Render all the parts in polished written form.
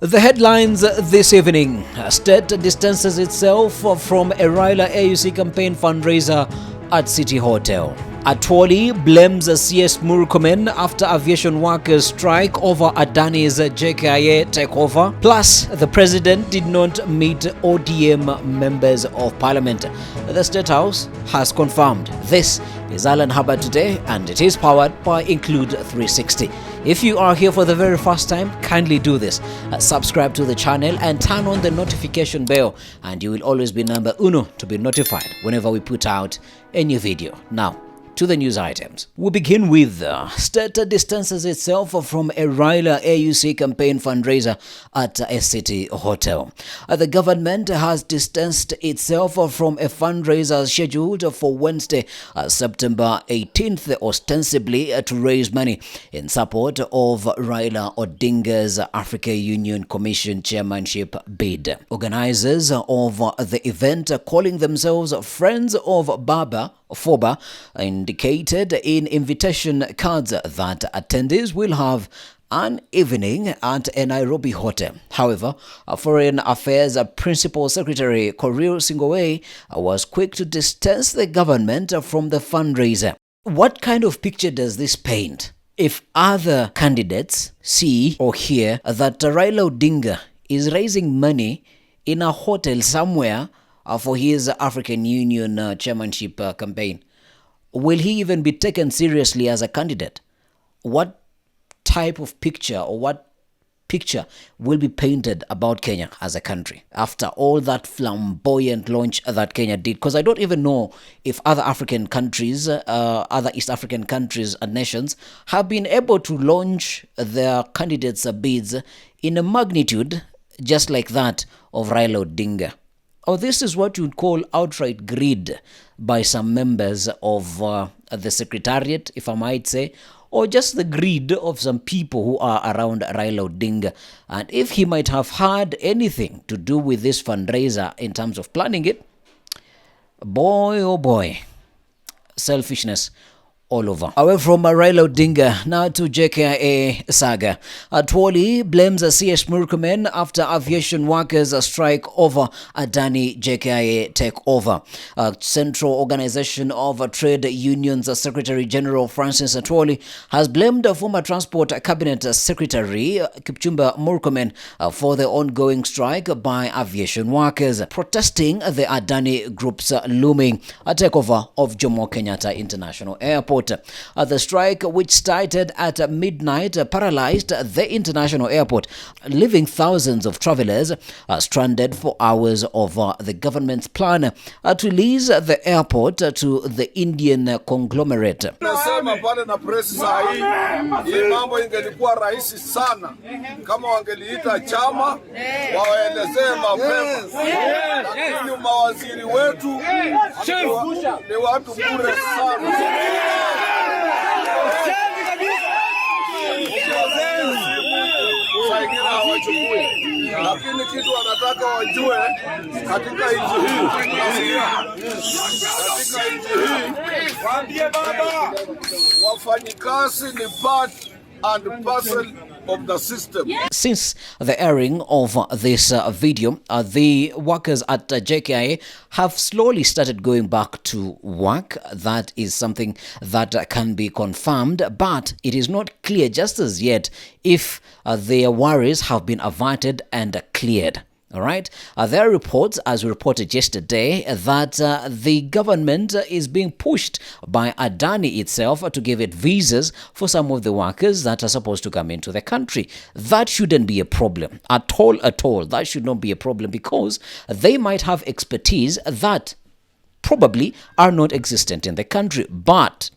The headlines this evening: State distances itself from a Raila AUC campaign fundraiser at City Hotel. Atwoli blames CS Murkomen after aviation workers strike over Adani's JKIA takeover. Plus, the president did not meet ODM members of parliament. The State House has confirmed. This is Alan Hubbard today, and it is powered by Include 360. If you are here for the very first time, kindly do this. Subscribe to the channel and turn on the notification bell, and you will always be number uno to be notified whenever we put out a new video. Now, to the news items. We begin with State distances itself from a Raila AUC campaign fundraiser at a City Hotel. The government has distanced itself from a fundraiser scheduled for Wednesday, September 18th, ostensibly to raise money in support of Raila Odinga's Africa Union Commission chairmanship bid. Organizers of the event, calling themselves Friends of Baba Foba, indicated in invitation cards that attendees will have an evening at a Nairobi hotel. However, Foreign Affairs Principal Secretary Korir Singoway was quick to distance the government from the fundraiser. What kind of picture does this paint? If other candidates see or hear that Raila Odinga is raising money in a hotel somewhere for his African Union chairmanship campaign, will he even be taken seriously as a candidate? What type of picture or what picture will be painted about Kenya as a country after all that flamboyant launch that Kenya did? Because I don't even know if other African countries, other East African countries and nations have been able to launch their candidates' bids in a magnitude just like that of Raila Odinga. Or this is what you would call outright greed by some members of the secretariat, if I might say, or just the greed of some people who are around Raila Odinga. And if he might have had anything to do with this fundraiser in terms of planning it, boy, oh boy, selfishness all over. Away from Raila Odinga, now to JKIA saga. Atwoli blames CS Murkomen after aviation workers strike over Adani JKIA takeover. Central Organization of Trade Unions Secretary General Francis Atwoli has blamed former Transport Cabinet Secretary Kipchumba Murkomen for the ongoing strike by aviation workers, protesting the Adani Group's looming takeover of Jomo Kenyatta International Airport. The strike, which started at midnight, paralyzed the international airport, leaving thousands of travelers stranded for hours over the government's plan to lease the airport to the Indian conglomerate. Nasema pale na press saa hii mambo ingelikuwa rahisi sana kama wangeliita chama waelezee mapema, lakini mawaziri wetu ni watu bure sana. Lakini kitu wanataka wajue katika nchi hii, waambie baba wafanyikazi ni part and parcel of the system. Since the airing of this video, the workers at JKIA have slowly started going back to work. That is something that can be confirmed, but it is not clear just as yet if their worries have been averted and cleared. All right. There are reports, as we reported yesterday, that the government is being pushed by Adani itself to give it visas for some of the workers that are supposed to come into the country. That shouldn't be a problem at all. That should not be a problem because they might have expertise that probably are not existent in the country. But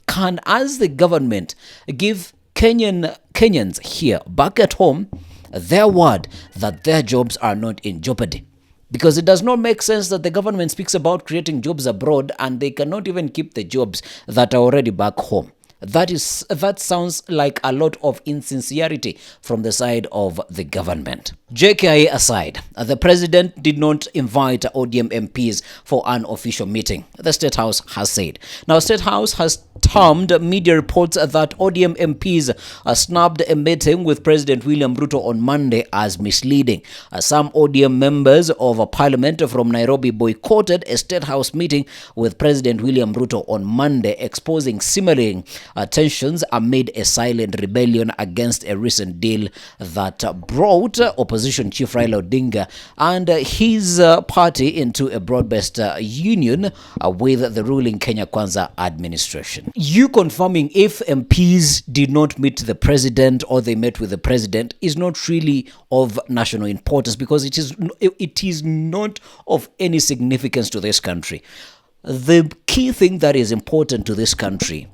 can, as the government, give Kenyans here back at home their word that their jobs are not in jeopardy? Because it does not make sense that the government speaks about creating jobs abroad and they cannot even keep the jobs that are already back home. That sounds like a lot of insincerity from the side of the government. JKIA aside, the president did not invite ODM MPs for an official meeting, the State House has said. Now, State House has termed media reports that ODM MPs snubbed a meeting with President William Ruto on Monday as misleading. Some ODM members of parliament from Nairobi boycotted a State House meeting with President William Ruto on Monday, exposing simmering tensions amid a silent rebellion against a recent deal that brought opposition chief Raila Odinga and his party into a broad-based union with the ruling Kenya Kwanza administration. You confirming if MPs did not meet the president or they met with the president is not really of national importance, because it is not of any significance to this country. The key thing that is important to this country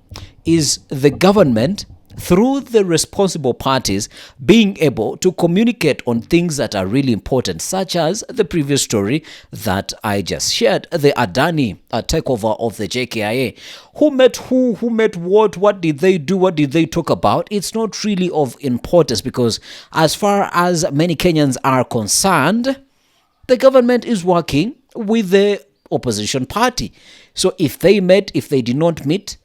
is the government, through the responsible parties, being able to communicate on things that are really important, such as the previous story that I just shared, the Adani takeover of the JKIA. Who met who met what did they do, what did they talk about? It's not really of importance, because as far as many Kenyans are concerned, the government is working with the opposition party. So if they met, if they did not meet,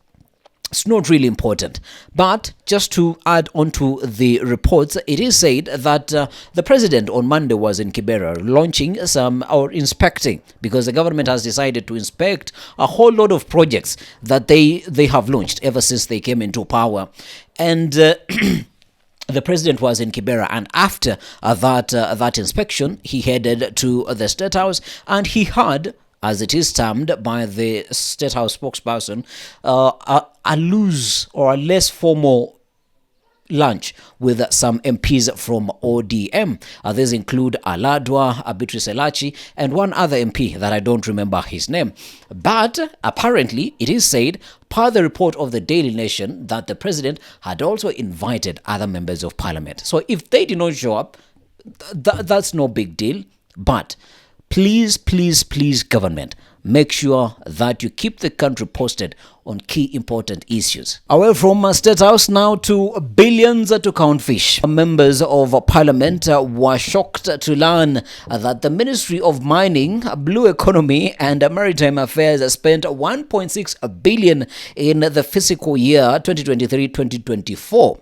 it's not really important. But just to add on to the reports, it is said that the president on Monday was in Kibera launching inspecting, because the government has decided to inspect a whole lot of projects that they have launched ever since they came into power. And the president was in Kibera, and after that inspection, he headed to the State House, and he had, as it is termed by the State House spokesperson, a loose or a less formal lunch with some MPs from ODM. These include Aladwa, Beatrice Elachi, and one other MP that I don't remember his name. But apparently, it is said, per the report of the Daily Nation, that the president had also invited other members of parliament. So if they did not show up, that's no big deal. But please, please, please, government, make sure that you keep the country posted on key important issues. Away from State House now to billions to count fish. Members of parliament were shocked to learn that the Ministry of Mining, Blue Economy and Maritime Affairs spent 1.6 billion in the fiscal year 2023-2024.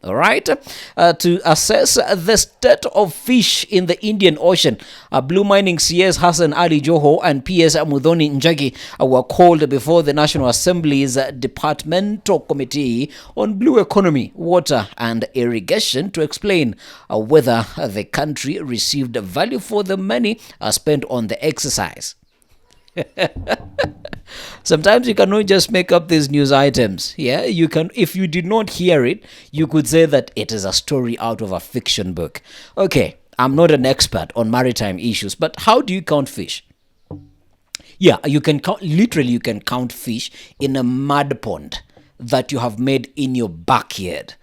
All right, to assess the state of fish in the Indian Ocean. Blue Mining CS Hassan Ali Joho and PS Mudhoni Njagi were called before the National Assembly's Departmental Committee on Blue Economy, Water and Irrigation to explain whether the country received value for the money spent on the exercise. Sometimes you cannot just make up these news items. Yeah, you can. If you did not hear it, you could say that it is a story out of a fiction book. Okay, I'm not an expert on maritime issues, but how do you count fish? Yeah, you can count, literally you can count fish in a mud pond that you have made in your backyard.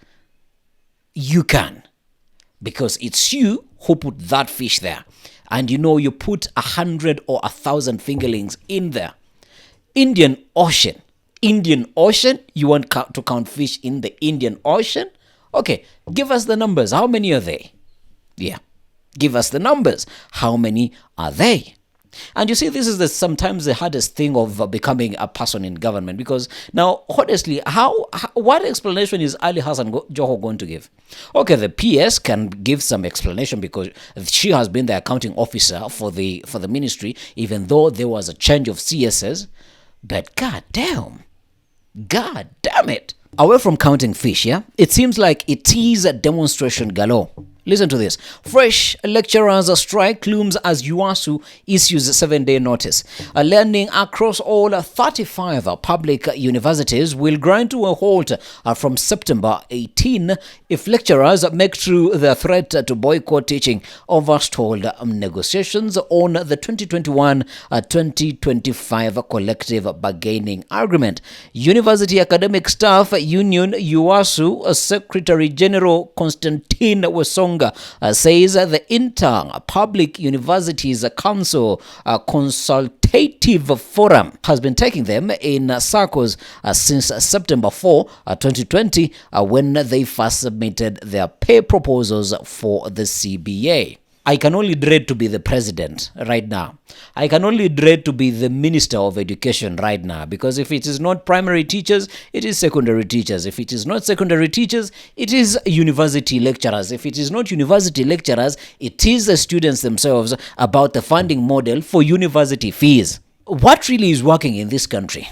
You can, because it's you who put that fish there. And you put 100 or 1,000 fingerlings in there. Indian Ocean, you want to count fish in the Indian Ocean? Okay, give us the numbers. How many are they? Yeah, give us the numbers. How many are they? And you see, this is sometimes the hardest thing of becoming a person in government, because now, honestly, what explanation is Ali Hassan Joho going to give? Okay, the PS can give some explanation because she has been the accounting officer for the ministry, even though there was a change of CSS. But god damn it. Away from counting fish, yeah, it seems like it is a demonstration galore. Listen to this. Fresh lecturers strike looms as UASU issues a 7-day notice. Learning across all 35 public universities will grind to a halt from September 18 if lecturers make true their threat to boycott teaching over stalled negotiations on the 2021-2025 collective bargaining agreement. University Academic Staff Union UASU Secretary General Constantine Wesong says the Inter-Public Universities Council Consultative Forum has been taking them in circles since September 4, 2020, when they first submitted their pay proposals for the CBA. I can only dread to be the president right now. I can only dread to be the minister of education right now, because if it is not primary teachers, it is secondary teachers. If it is not secondary teachers, it is university lecturers. If it is not university lecturers, it is the students themselves about the funding model for university fees. What really is working in this country?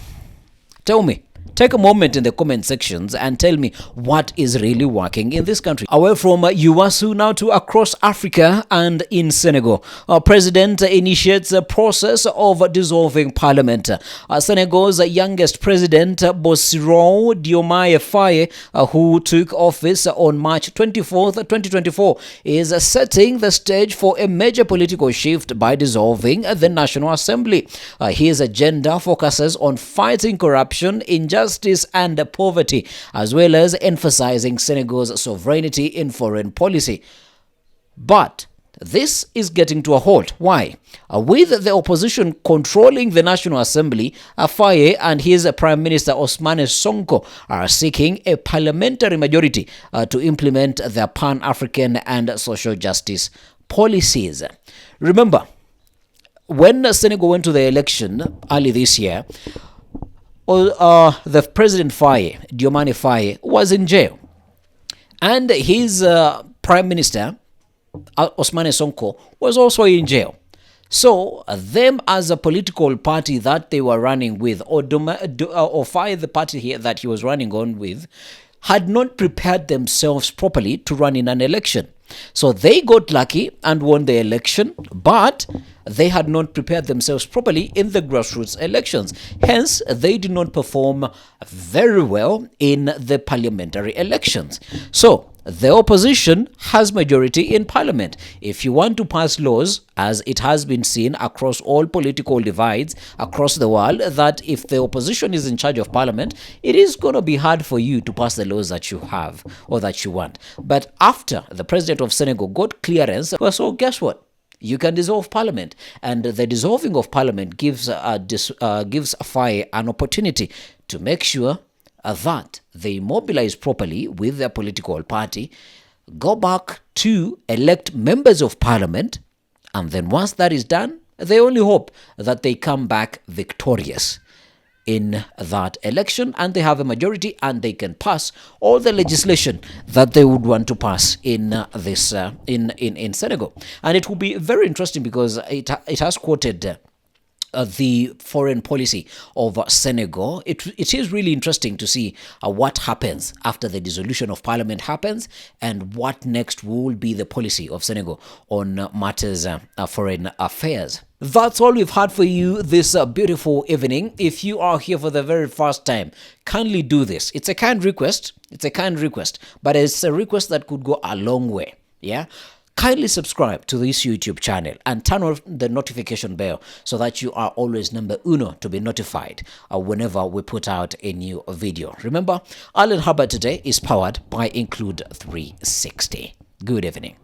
Tell me. Take a moment in the comment sections and tell me what is really working in this country. Away from UASU now to across Africa and in Senegal. Our president initiates a process of dissolving parliament. Senegal's youngest president, Bassirou Diomaye Faye, who took office on March 24th, 2024, is setting the stage for a major political shift by dissolving the National Assembly. His agenda focuses on fighting corruption, injustice and poverty, as well as emphasizing Senegal's sovereignty in foreign policy. But this is getting to a halt. Why? With the opposition controlling the National Assembly, Faye and his Prime Minister Ousmane Sonko are seeking a parliamentary majority to implement their Pan-African and social justice policies. Remember, when Senegal went to the election early this year, the President Faye, Diomaye Faye, was in jail. And his Prime Minister, Ousmane Sonko, was also in jail. So, them as a political party that they were running with, or Faye, the party here that he was running on with, had not prepared themselves properly to run in an election. So they got lucky and won the election, but they had not prepared themselves properly in the grassroots elections. Hence, they did not perform very well in the parliamentary elections. So, the opposition has majority in parliament. If you want to pass laws, as it has been seen across all political divides across the world, that if the opposition is in charge of parliament, it is going to be hard for you to pass the laws that you have or that you want. But after the president of Senegal got clearance, so guess what? You can dissolve parliament, and the dissolving of parliament gives Faye an opportunity to make sure that they mobilize properly with their political party, go back to elect members of parliament, and then once that is done, they only hope that they come back victorious in that election and they have a majority and they can pass all the legislation that they would want to pass in this in Senegal. And it will be very interesting because it has quoted the foreign policy of Senegal. It is really interesting to see what happens after the dissolution of parliament happens and what next will be the policy of Senegal on matters foreign affairs. That's all we've had for you this beautiful evening. If you are here for the very first time, kindly do this. It's a kind request. But it's a request that could go a long way. Yeah. Kindly subscribe to this YouTube channel and turn on the notification bell so that you are always number uno to be notified whenever we put out a new video. Remember, Island Harbor today is powered by Include 360. Good evening.